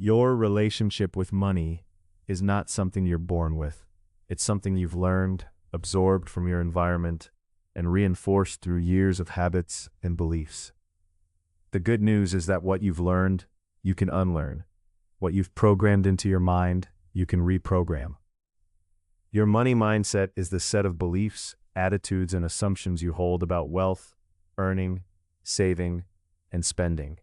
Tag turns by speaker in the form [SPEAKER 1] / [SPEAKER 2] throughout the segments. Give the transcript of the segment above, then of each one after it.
[SPEAKER 1] Your relationship with money is not something you're born with. It's something you've learned, absorbed from your environment, and reinforced through years of habits and beliefs. The good news is that what you've learned, you can unlearn. What you've programmed into your mind, you can reprogram. Your money mindset is the set of beliefs, attitudes, and assumptions you hold about wealth, earning, saving, and spending.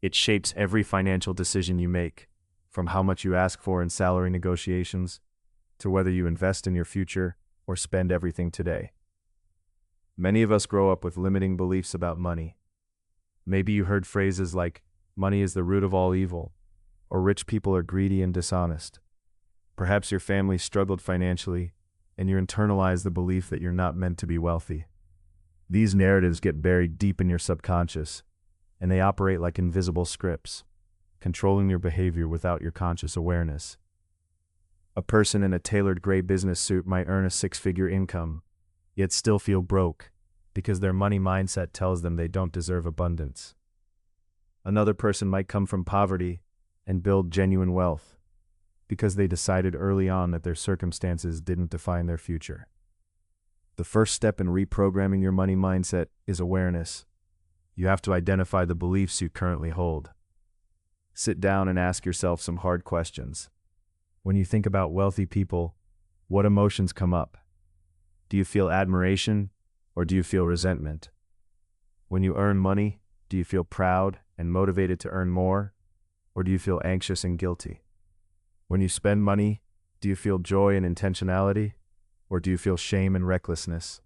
[SPEAKER 1] It shapes every financial decision you make, from how much you ask for in salary negotiations, to whether you invest in your future or spend everything today. Many of us grow up with limiting beliefs about money. Maybe you heard phrases like, money is the root of all evil, or rich people are greedy and dishonest. Perhaps your family struggled financially, and you internalize the belief that you're not meant to be wealthy. These narratives get buried deep in your subconscious, and they operate like invisible scripts, controlling your behavior without your conscious awareness. A person in a tailored gray business suit might earn a six-figure income, yet still feel broke, because their money mindset tells them they don't deserve abundance. Another person might come from poverty and build genuine wealth, because they decided early on that their circumstances didn't define their future. The first step in reprogramming your money mindset is awareness. You have to identify the beliefs you currently hold. Sit down and ask yourself some hard questions. When you think about wealthy people, what emotions come up? Do you feel admiration, or do you feel resentment? When you earn money, do you feel proud and motivated to earn more, or do you feel anxious and guilty? When you spend money, do you feel joy and intentionality, or do you feel shame and recklessness?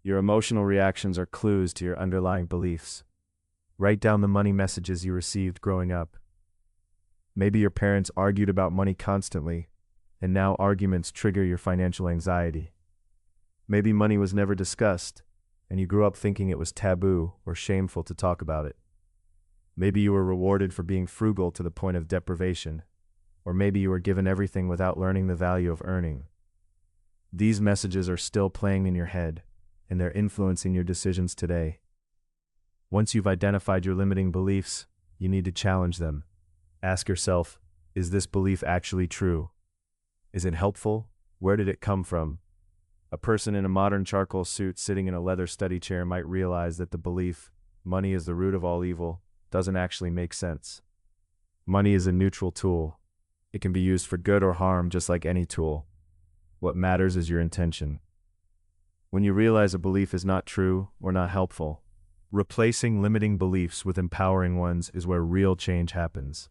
[SPEAKER 1] Your emotional reactions are clues to your underlying beliefs. Write down the money messages you received growing up. Maybe your parents argued about money constantly, and now arguments trigger your financial anxiety. Maybe money was never discussed, and you grew up thinking it was taboo or shameful to talk about it. Maybe you were rewarded for being frugal to the point of deprivation, or maybe you were given everything without learning the value of earning. These messages are still playing in your head, and they're influencing your decisions today. Once you've identified your limiting beliefs, you need to challenge them. Ask yourself, is this belief actually true? Is it helpful? Where did it come from? A person in a modern charcoal suit sitting in a leather study chair might realize that the belief, money is the root of all evil, doesn't actually make sense. Money is a neutral tool. It can be used for good or harm just like any tool. What matters is your intention. When you realize a belief is not true or not helpful, replacing limiting beliefs with empowering ones is where real change happens.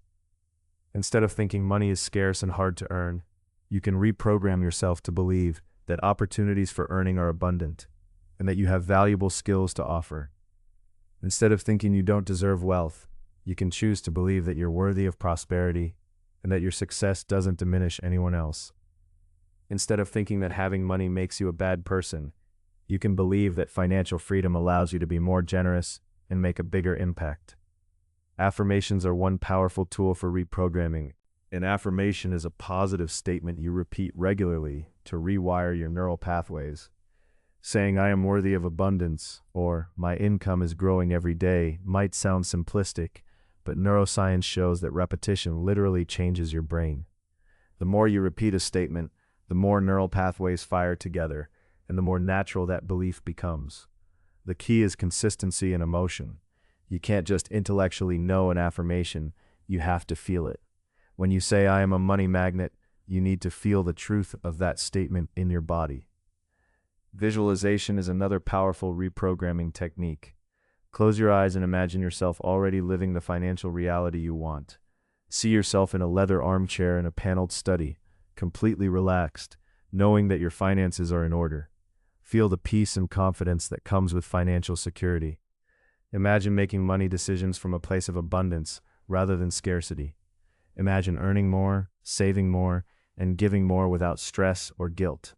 [SPEAKER 1] Instead of thinking money is scarce and hard to earn, you can reprogram yourself to believe that opportunities for earning are abundant and that you have valuable skills to offer. Instead of thinking you don't deserve wealth, you can choose to believe that you're worthy of prosperity and that your success doesn't diminish anyone else. Instead of thinking that having money makes you a bad person, you can believe that financial freedom allows you to be more generous and make a bigger impact. Affirmations are one powerful tool for reprogramming. An affirmation is a positive statement you repeat regularly to rewire your neural pathways. Saying I am worthy of abundance or my income is growing every day might sound simplistic, but neuroscience shows that repetition literally changes your brain. The more you repeat a statement, the more neural pathways fire together, and the more natural that belief becomes. The key is consistency and emotion. You can't just intellectually know an affirmation, you have to feel it. When you say I am a money magnet, you need to feel the truth of that statement in your body. Visualization is another powerful reprogramming technique. Close your eyes and imagine yourself already living the financial reality you want. See yourself in a leather armchair in a paneled study, completely relaxed, knowing that your finances are in order. Feel the peace and confidence that comes with financial security. Imagine making money decisions from a place of abundance rather than scarcity. Imagine earning more, saving more, and giving more without stress or guilt.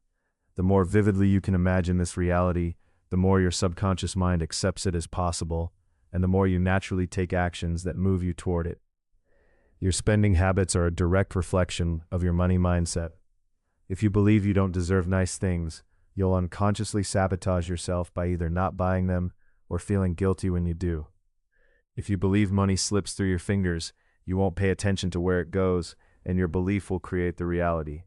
[SPEAKER 1] The more vividly you can imagine this reality, the more your subconscious mind accepts it as possible, and the more you naturally take actions that move you toward it. Your spending habits are a direct reflection of your money mindset. If you believe you don't deserve nice things, you'll unconsciously sabotage yourself by either not buying them or feeling guilty when you do. If you believe money slips through your fingers, You won't pay attention to where it goes, and your belief will create the reality.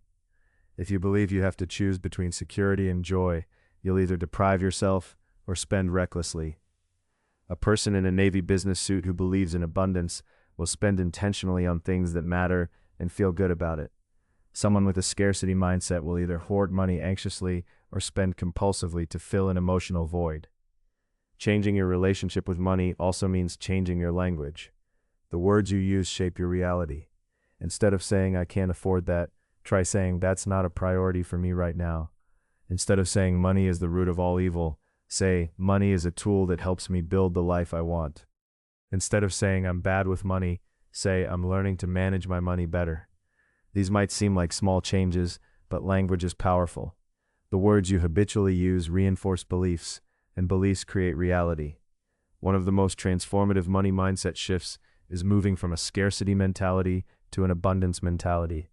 [SPEAKER 1] If you believe you have to choose between security and joy, you'll either deprive yourself or spend recklessly. A person in a Navy business suit who believes in abundance will spend intentionally on things that matter and feel good about it. Someone with a scarcity mindset will either hoard money anxiously or spend compulsively to fill an emotional void. Changing your relationship with money also means changing your language. The words you use shape your reality. Instead of saying, "I can't afford that," try saying, "That's not a priority for me right now." Instead of saying, "Money is the root of all evil," say, "Money is a tool that helps me build the life I want." Instead of saying, "I'm bad with money," say, "I'm learning to manage my money better." These might seem like small changes, but language is powerful. The words you habitually use reinforce beliefs, and beliefs create reality. One of the most transformative money mindset shifts is moving from a scarcity mentality to an abundance mentality.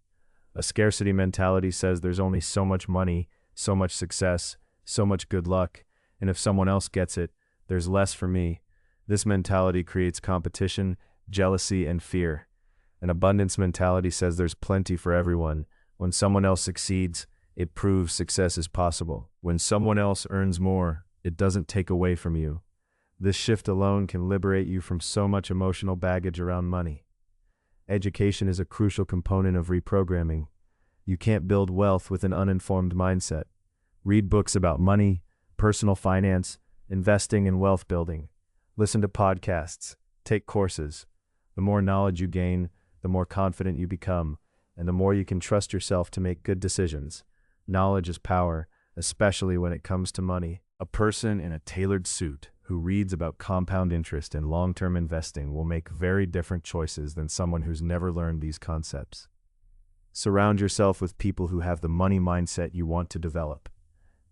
[SPEAKER 1] A scarcity mentality says there's only so much money, so much success, so much good luck, and if someone else gets it, there's less for me. This mentality creates competition, jealousy, and fear. An abundance mentality says there's plenty for everyone. When someone else succeeds, it proves success is possible. When someone else earns more, it doesn't take away from you. This shift alone can liberate you from so much emotional baggage around money. Education is a crucial component of reprogramming. You can't build wealth with an uninformed mindset. Read books about money, personal finance, investing, and wealth building. Listen to podcasts. Take courses. The more knowledge you gain, the more confident you become, and the more you can trust yourself to make good decisions. Knowledge is power, especially when it comes to money. A person in a tailored suit who reads about compound interest and long-term investing will make very different choices than someone who's never learned these concepts. Surround yourself with people who have the money mindset you want to develop.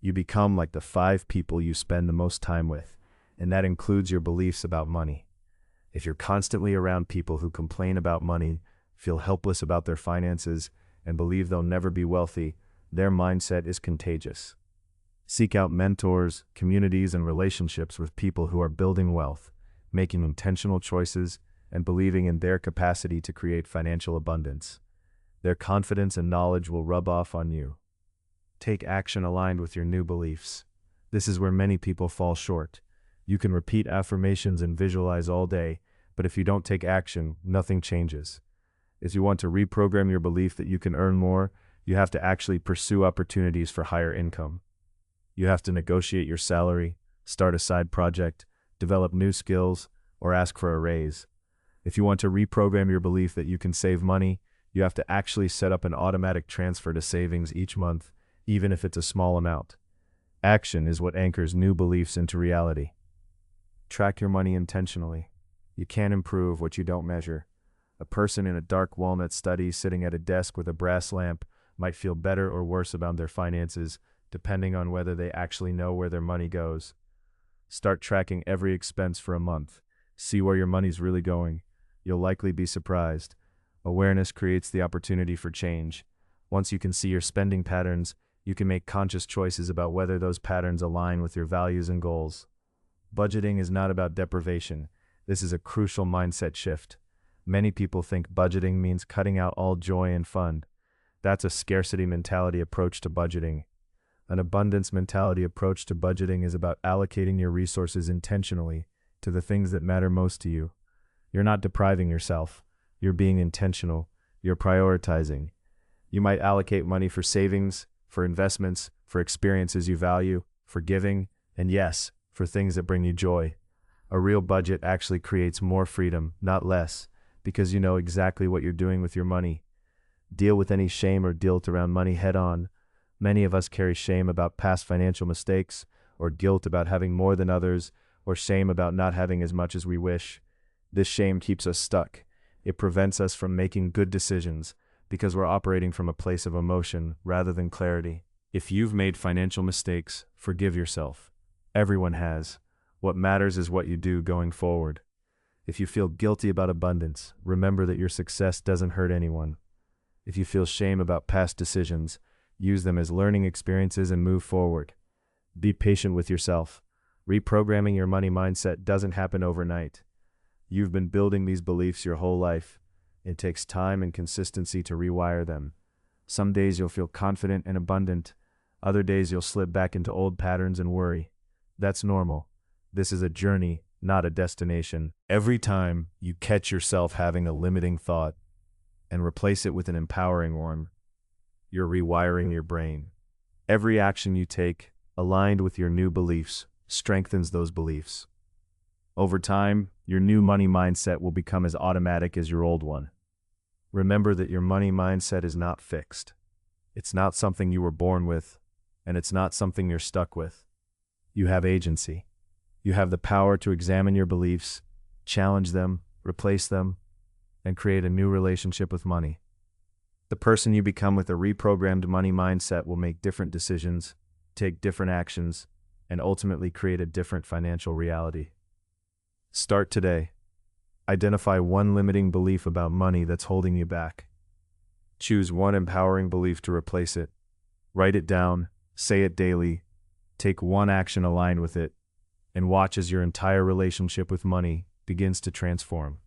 [SPEAKER 1] You become like the 5 people you spend the most time with, and that includes your beliefs about money. If you're constantly around people who complain about money, feel helpless about their finances, and believe they'll never be wealthy, their mindset is contagious. Seek out mentors, communities, and relationships with people who are building wealth, making intentional choices, and believing in their capacity to create financial abundance. Their confidence and knowledge will rub off on you. Take action aligned with your new beliefs. This is where many people fall short. You can repeat affirmations and visualize all day, but if you don't take action, nothing changes. If you want to reprogram your belief that you can earn more, you have to actually pursue opportunities for higher income. You have to negotiate your salary, start a side project, develop new skills, or ask for a raise. If you want to reprogram your belief that you can save money, you have to actually set up an automatic transfer to savings each month, even if it's a small amount. Action is what anchors new beliefs into reality. Track your money intentionally. You can't improve what you don't measure. A person in a dark walnut study sitting at a desk with a brass lamp might feel better or worse about their finances, depending on whether they actually know where their money goes. Start tracking every expense for a month. See where your money's really going. You'll likely be surprised. Awareness creates the opportunity for change. Once you can see your spending patterns, you can make conscious choices about whether those patterns align with your values and goals. Budgeting is not about deprivation. This is a crucial mindset shift. Many people think budgeting means cutting out all joy and fun. That's a scarcity mentality approach to budgeting. An abundance mentality approach to budgeting is about allocating your resources intentionally to the things that matter most to you. You're not depriving yourself. You're being intentional. You're prioritizing. You might allocate money for savings, for investments, for experiences you value, for giving, and yes, for things that bring you joy. A real budget actually creates more freedom, not less, because you know exactly what you're doing with your money. Deal with any shame or guilt around money head on. Many of us carry shame about past financial mistakes, or guilt about having more than others, or shame about not having as much as we wish. This shame keeps us stuck. It prevents us from making good decisions, because we're operating from a place of emotion rather than clarity. If you've made financial mistakes, forgive yourself. Everyone has. What matters is what you do going forward. If you feel guilty about abundance, remember that your success doesn't hurt anyone. If you feel shame about past decisions, use them as learning experiences and move forward. Be patient with yourself. Reprogramming your money mindset doesn't happen overnight. You've been building these beliefs your whole life. It takes time and consistency to rewire them. Some days you'll feel confident and abundant. Other days you'll slip back into old patterns and worry. That's normal. This is a journey, not a destination. Every time you catch yourself having a limiting thought and replace it with an empowering one, you're rewiring your brain. Every action you take, aligned with your new beliefs, strengthens those beliefs. Over time, your new money mindset will become as automatic as your old one. Remember that your money mindset is not fixed. It's not something you were born with, and it's not something you're stuck with. You have agency. You have the power to examine your beliefs, challenge them, replace them, and create a new relationship with money. The person you become with a reprogrammed money mindset will make different decisions, take different actions, and ultimately create a different financial reality. Start today. Identify one limiting belief about money that's holding you back. Choose one empowering belief to replace it. Write it down, say it daily, take one action aligned with it, and watch as your entire relationship with money begins to transform.